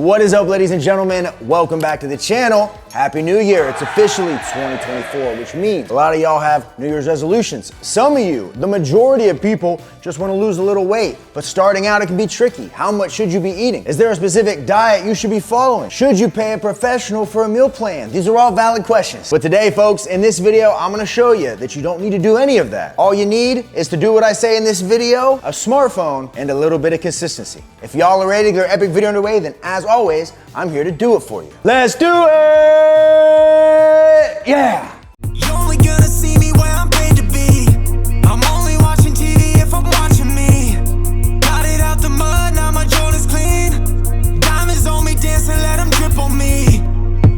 What is up, ladies and gentlemen? Welcome back to the channel. Happy New Year. It's officially 2024, which means a lot of y'all have New Year's resolutions. Some of you, the majority of people, just want to lose a little weight. But starting out, it can be tricky. How much should you be eating? Is there a specific diet you should be following? Should you pay a professional for a meal plan? These are all valid questions. But today, folks, in this video, I'm going to show you that you don't need to do any of that. All you need is to do what I say in this video, a smartphone, and a little bit of consistency. If y'all are ready to get an epic video underway, then as always, I'm here to do it for you. Let's do it! Yeah! You're only gonna see me where I'm paid to be. I'm only watching TV if I'm watching me. Got it out the mud, now my Jordan's clean. Diamonds on me, dancing, let them drip on me.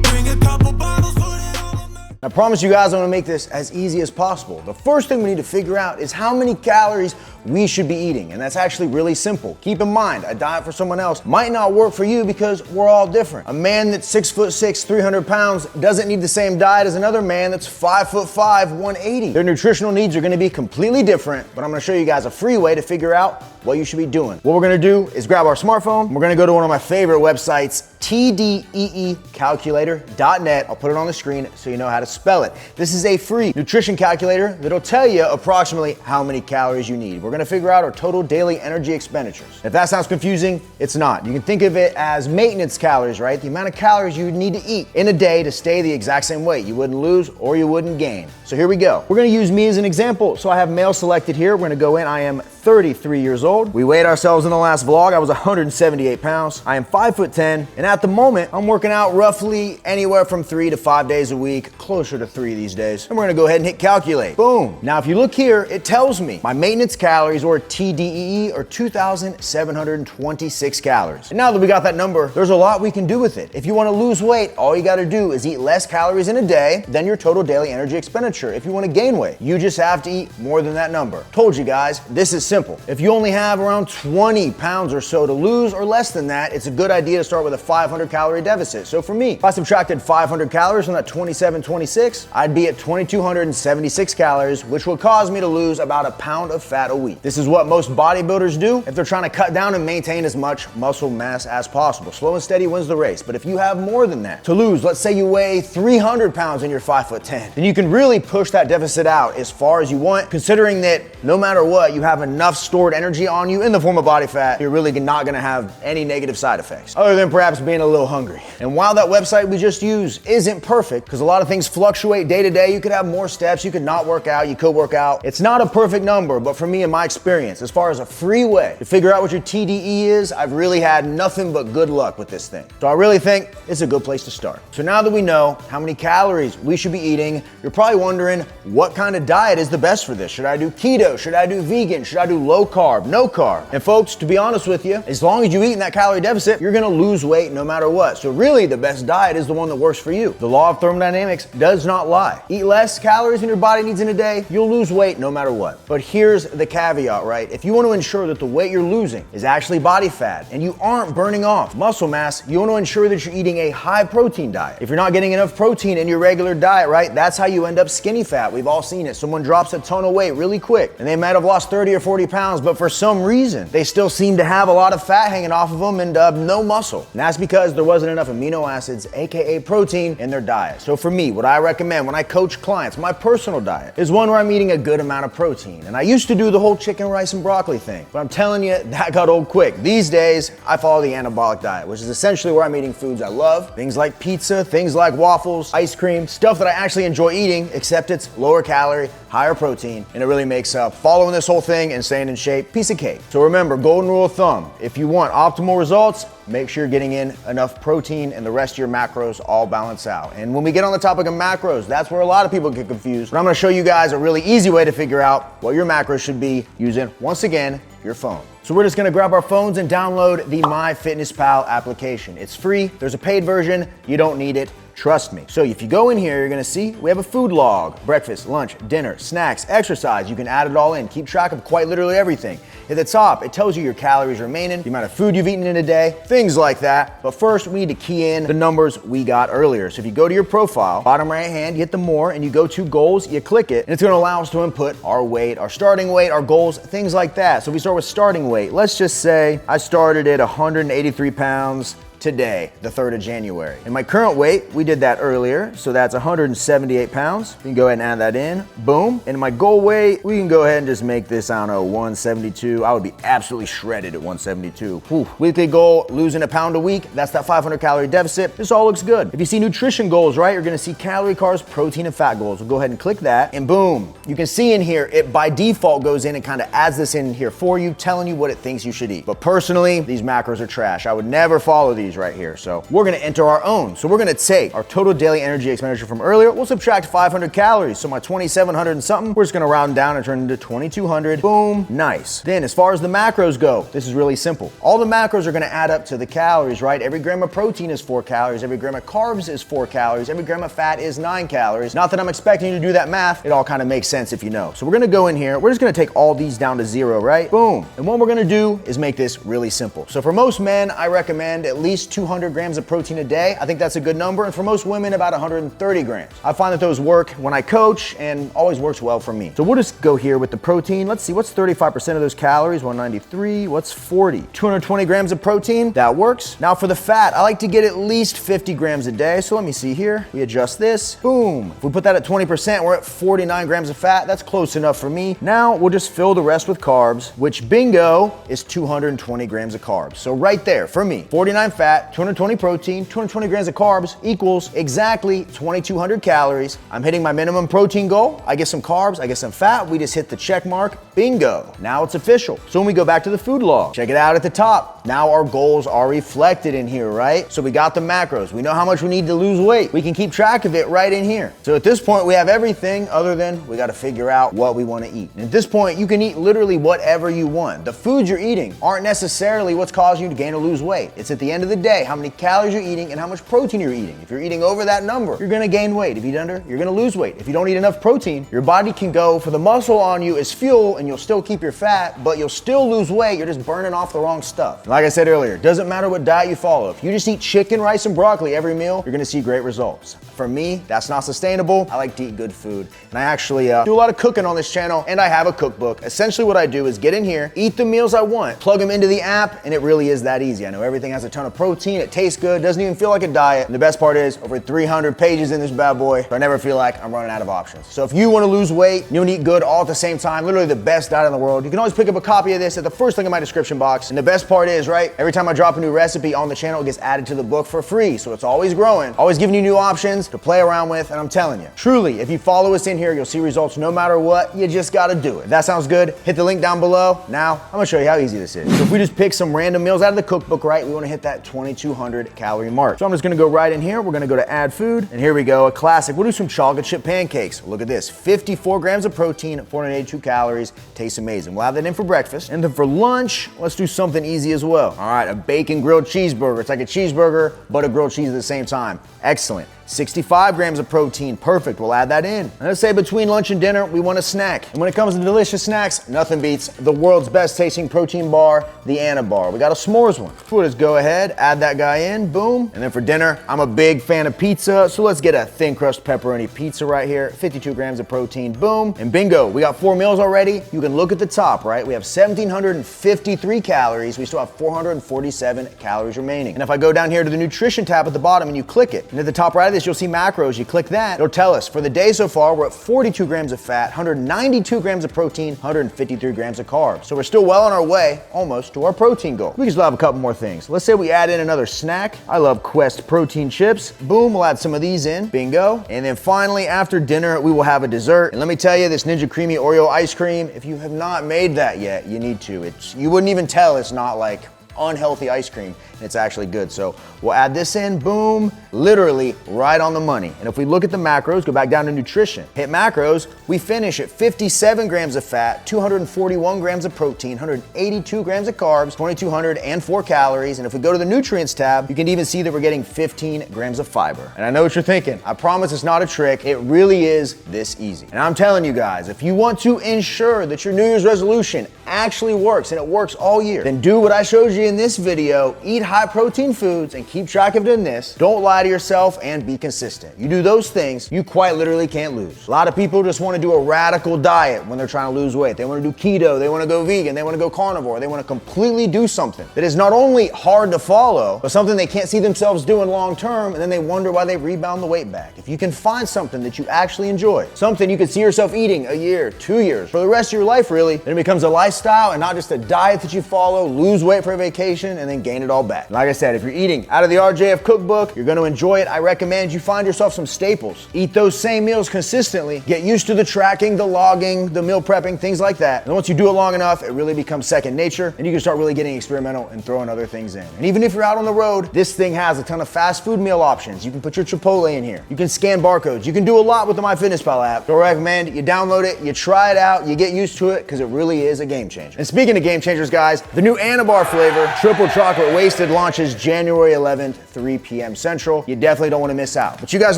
Bring a couple bottles, put it on me. I promise you guys I'm gonna make this as easy as possible. The first thing we need to figure out is how many calories we should be eating, and that's actually really simple. Keep in mind, a diet for someone else might not work for you because we're all different. A man that's 6'6", 300 pounds doesn't need the same diet as another man that's 5'5", 180. Their nutritional needs are gonna be completely different, but I'm gonna show you guys a free way to figure out what you should be doing. What we're gonna do is grab our smartphone, we're gonna go to one of my favorite websites, tdeecalculator.net. I'll put it on the screen so you know how to spell it. This is a free nutrition calculator that'll tell you approximately how many calories you need. We're gonna figure out our total daily energy expenditures. If that sounds confusing, it's not. You can think of it as maintenance calories, right? The amount of calories you would need to eat in a day to stay the exact same weight. You wouldn't lose or you wouldn't gain. So here we go. We're gonna use me as an example. So I have male selected here. We're gonna go in. I am 33 years old. We weighed ourselves in the last vlog. I was 178 pounds. I am 5'10", and at the moment, I'm working out roughly anywhere from 3 to 5 days a week, closer to 3 these days. And we're gonna go ahead and hit calculate. Boom. Now, if you look here, it tells me my maintenance calories, or TDEE, are 2,726 calories. And now that we got that number, there's a lot we can do with it. If you wanna lose weight, all you gotta do is eat less calories in a day than your total daily energy expenditure. If you wanna gain weight, you just have to eat more than that number. Told you guys, this is simple. If you only have around 20 pounds or so to lose, or less than that, it's a good idea to start with a 500 calorie deficit. So for me, if I subtracted 500 calories from that 2726, I'd be at 2,276 calories, which would cause me to lose about a pound of fat a week. This is what most bodybuilders do if they're trying to cut down and maintain as much muscle mass as possible. Slow and steady wins the race. But if you have more than that to lose, let's say you weigh 300 pounds and you're 5'10", then you can really push that deficit out as far as you want, considering that no matter what, you have enough stored energy on you in the form of body fat, you're really not gonna have any negative side effects, other than perhaps being a little hungry. And while that website we just used isn't perfect, because a lot of things fluctuate day to day, you could have more steps, you could not work out, you could work out. It's not a perfect number, but for me, in my experience, as far as a free way to figure out what your TDE is, I've really had nothing but good luck with this thing. So I really think it's a good place to start. So now that we know how many calories we should be eating, you're probably wondering what kind of diet is the best for this. Should I do keto? Should I do vegan? Should I do low carb, no carb? And folks, to be honest with you, as long as you eat in that calorie deficit, you're gonna lose weight no matter what. So really, the best diet is the one that works for you. The law of thermodynamics does not lie. Eat less calories than your body needs in a day, you'll lose weight no matter what. But here's the caveat, right? If you want to ensure that the weight you're losing is actually body fat and you aren't burning off muscle mass, you want to ensure that you're eating a high protein diet. If you're not getting enough protein in your regular diet, right, that's how you end up skinny fat. We've all seen it. Someone drops a ton of weight really quick and they might have lost 30 or 40 pounds, but for some reason, they still seem to have a lot of fat hanging off of them and no muscle. And that's because there wasn't enough amino acids, AKA protein, in their diet. So for me, what I recommend when I coach clients, my personal diet is one where I'm eating a good amount of protein. And I used to do the whole chicken, rice, and broccoli thing, but I'm telling you, that got old quick. These days, I follow the anabolic diet, which is essentially where I'm eating foods I love, things like pizza, things like waffles, ice cream, stuff that I actually enjoy eating, except it's lower calorie, higher protein, and it really makes following this whole thing and staying in shape piece of cake. So remember, golden rule of thumb, if you want optimal results, make sure you're getting in enough protein and the rest of your macros all balance out. And when we get on the topic of macros, that's where a lot of people get confused. But I'm gonna show you guys a really easy way to figure out what your macros should be using, once again, your phone. So we're just gonna grab our phones and download the MyFitnessPal application. It's free, there's a paid version, you don't need it. Trust me. So if you go in here, you're gonna see we have a food log, breakfast, lunch, dinner, snacks, exercise. You can add it all in, keep track of quite literally everything. At the top, it tells you your calories remaining, the amount of food you've eaten in a day, things like that. But first, we need to key in the numbers we got earlier. So if you go to your profile, bottom right hand, you hit the more, and you go to goals, you click it, and it's gonna allow us to input our weight, our starting weight, our goals, things like that. So we start with starting weight. Let's just say I started at 183 pounds, today, the 3rd of January. And my current weight, we did that earlier, so that's 178 pounds. We can go ahead and add that in, boom. And my goal weight, we can go ahead and just make this, I don't know, 172. I would be absolutely shredded at 172. Whew. Weekly goal, losing a pound a week, that's that 500 calorie deficit. This all looks good. If you see nutrition goals, right, you're gonna see calorie, carbs, protein, and fat goals. We'll go ahead and click that, and boom. You can see in here, it by default goes in and kind of adds this in here for you, telling you what it thinks you should eat. But personally, these macros are trash. I would never follow these right here. So we're gonna enter our own. So we're gonna take our total daily energy expenditure from earlier, we'll subtract 500 calories. So my 2,700 and something, we're just gonna round down and turn it into 2,200. Boom, nice. Then as far as the macros go, this is really simple. All the macros are gonna add up to the calories, right? Every gram of protein is 4 calories, every gram of carbs is 4 calories, every gram of fat is 9 calories. Not that I'm expecting you to do that math, it all kind of makes sense if you know. So we're gonna go in here, we're just gonna take all these down to 0, right? Boom. And what we're gonna do is make this really simple. So for most men, I recommend at least 200 grams of protein a day. I think that's a good number. And for most women, about 130 grams. I find that those work when I coach and always works well for me. So we'll just go here with the protein. Let's see, what's 35% of those calories? 193, what's 40? 220 grams of protein, that works. Now for the fat, I like to get at least 50 grams a day. So let me see here, we adjust this, boom. If we put that at 20%, we're at 49 grams of fat. That's close enough for me. Now we'll just fill the rest with carbs, which bingo is 220 grams of carbs. So right there for me, 49 fat, 220 protein, 220 grams of carbs equals exactly 2,200 calories. I'm hitting my minimum protein goal. I get some carbs, I get some fat. We just hit the check mark, bingo. Now it's official. So when we go back to the food log, check it out at the top. Now our goals are reflected in here, right? So we got the macros. We know how much we need to lose weight. We can keep track of it right in here. So at this point, we have everything other than we got to figure out what we want to eat. And at this point, you can eat literally whatever you want. The foods you're eating aren't necessarily what's causing you to gain or lose weight. It's at the end of the day, how many calories you're eating and how much protein you're eating. If you're eating over that number, you're going to gain weight. If you eat under, you're going to lose weight. If you don't eat enough protein, your body can go for the muscle on you as fuel and you'll still keep your fat, but you'll still lose weight. You're just burning off the wrong stuff. And like I said earlier, it doesn't matter what diet you follow. If you just eat chicken, rice, and broccoli every meal, you're going to see great results. For me, that's not sustainable. I like to eat good food. And I actually do a lot of cooking on this channel, and I have a cookbook. Essentially what I do is get in here, eat the meals I want, plug them into the app, and it really is that easy. I know everything has a ton of protein, it tastes good, doesn't even feel like a diet. And the best part is, over 300 pages in this bad boy, so I never feel like I'm running out of options. So if you want to lose weight, you want to eat good all at the same time, literally the best diet in the world, you can always pick up a copy of this at the first link in my description box. And the best part is, right, every time I drop a new recipe on the channel, it gets added to the book for free. So it's always growing, always giving you new options to play around with. And I'm telling you, truly, if you follow us in here, you'll see results no matter what. You just got to do it. If that sounds good, hit the link down below. Now, I'm going to show you how easy this is. So if we just pick some random meals out of the cookbook, right, we want to hit that 2,200 calorie mark. So I'm just going to go right in here. We're going to go to add food. And here we go, a classic. We'll do some chocolate chip pancakes. Look at this, 54 grams of protein, 482 calories. Tastes amazing. We'll have that in for breakfast. And then for lunch, let's do something easy as well. All right, a bacon grilled cheeseburger. It's like a cheeseburger, but a grilled cheese at the same time. Excellent. 65 grams of protein, perfect, we'll add that in. And let's say between lunch and dinner, we want a snack. And when it comes to delicious snacks, nothing beats the world's best tasting protein bar, the Anabar. We got a s'mores one. We'll just go ahead, add that guy in, boom. And then for dinner, I'm a big fan of pizza, so let's get a thin crust pepperoni pizza right here, 52 grams of protein, boom. And bingo, we got 4 meals already. You can look at the top, right? We have 1,753 calories. We still have 447 calories remaining. And if I go down here to the nutrition tab at the bottom and you click it, and at the top right of this, you'll see macros. You click that, it'll tell us for the day so far, we're at 42 grams of fat, 192 grams of protein, 153 grams of carbs. So we're still well on our way almost to our protein goal. We can still have a couple more things. Let's say we add in another snack. I love Quest protein chips. Boom, we'll add some of these in, bingo. And then finally, after dinner, we will have a dessert. And let me tell you, this Ninja Creamy Oreo ice cream, if you have not made that yet, you need to. You wouldn't even tell it's not like unhealthy ice cream, and it's actually good. So we'll add this in, boom, literally right on the money. And if we look at the macros, go back down to nutrition, hit macros, we finish at 57 grams of fat, 241 grams of protein, 182 grams of carbs, 2,204 calories. And if we go to the nutrients tab, you can even see that we're getting 15 grams of fiber. And I know what you're thinking. I promise it's not a trick. It really is this easy. And I'm telling you guys, if you want to ensure that your New Year's resolution actually works and it works all year, then do what I showed you in this video, eat high protein foods and keep track of it in this. Don't lie to yourself and be consistent. You do those things, you quite literally can't lose. A lot of people just want to do a radical diet when they're trying to lose weight. They want to do keto, they want to go vegan, they want to go carnivore, they want to completely do something that is not only hard to follow, but something they can't see themselves doing long term, and then they wonder why they rebound the weight back. If you can find something that you actually enjoy, something you could see yourself eating a year, 2 years, for the rest of your life really, then it becomes a lifestyle and not just a diet that you follow, lose weight for a vacation, and then gain it all back. Like I said, if you're eating out of the RJF cookbook, you're gonna enjoy it. I recommend you find yourself some staples. Eat those same meals consistently, get used to the tracking, the logging, the meal prepping, things like that. And once you do it long enough, it really becomes second nature, and you can start really getting experimental and throwing other things in. And even if you're out on the road, this thing has a ton of fast food meal options. You can put your Chipotle in here. You can scan barcodes. You can do a lot with the MyFitnessPal app. So I recommend you download it, you try it out, you get used to it, because it really is a game changer. And speaking of game changers, guys, the new Anabar flavor, Triple Chocolate Wasted, launches January 11th, 3 p.m. Central. You definitely don't want to miss out. But you guys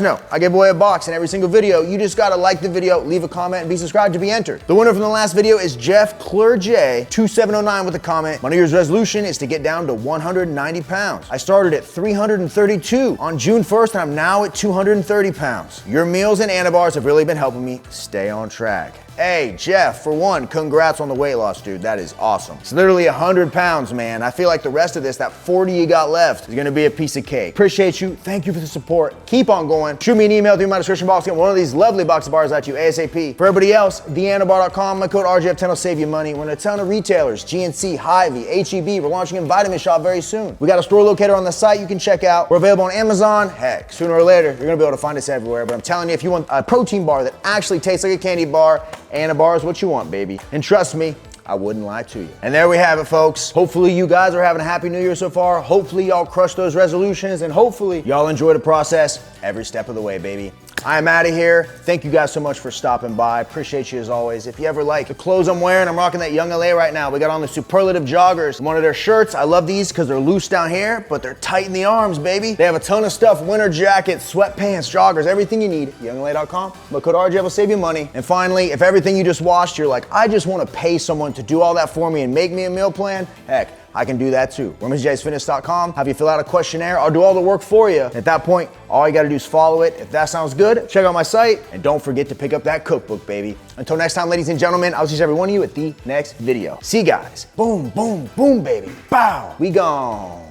know, I give away a box in every single video. You just gotta like the video, leave a comment, and be subscribed to be entered. The winner from the last video is Jeff Clerjay, 2709 with a comment. My New Year's resolution is to get down to 190 pounds. I started at 332 on June 1st, and I'm now at 230 pounds. Your meals and Anabars have really been helping me stay on track. Hey, Jeff, for one, congrats on the weight loss, dude. That is awesome. It's literally 100 pounds, man. I feel like the rest of this, that 40 you got left, is gonna be a piece of cake. Appreciate you. Thank you for the support. Keep on going. Shoot me an email through my description box. Get one of these lovely box of bars at you ASAP. For everybody else, theanabar.com. My code RJF10 will save you money. We're in a ton of retailers, GNC, Hy-Vee, HEB. We're launching in Vitamin Shop very soon. We got a store locator on the site you can check out. We're available on Amazon. Heck, sooner or later, you're gonna be able to find us everywhere. But I'm telling you, if you want a protein bar that actually tastes like a candy bar, Anabar is what you want, baby. And trust me, I wouldn't lie to you. And there we have it, folks. Hopefully you guys are having a happy new year so far. Hopefully y'all crush those resolutions, and hopefully y'all enjoy the process every step of the way, baby. I'm out of here. Thank you guys so much for stopping by. Appreciate you as always. If you ever like the clothes I'm wearing, I'm rocking that Young LA right now. We got on the Superlative joggers. One of their shirts. I love these because they're loose down here, but they're tight in the arms, baby. They have a ton of stuff, winter jackets, sweatpants, joggers, everything you need. YoungLA.com. My code RJ will save you money. And finally, if everything you just watched, you're like, I just want to pay someone to do all that for me and make me a meal plan, heck, I can do that too. RemingtonJaysFitness.com. Have you fill out a questionnaire. I'll do all the work for you. At that point, all you gotta do is follow it. If that sounds good, check out my site, and don't forget to pick up that cookbook, baby. Until next time, ladies and gentlemen, I'll see every one of you at the next video. See you guys. Boom, boom, boom, baby. Bow. We gone.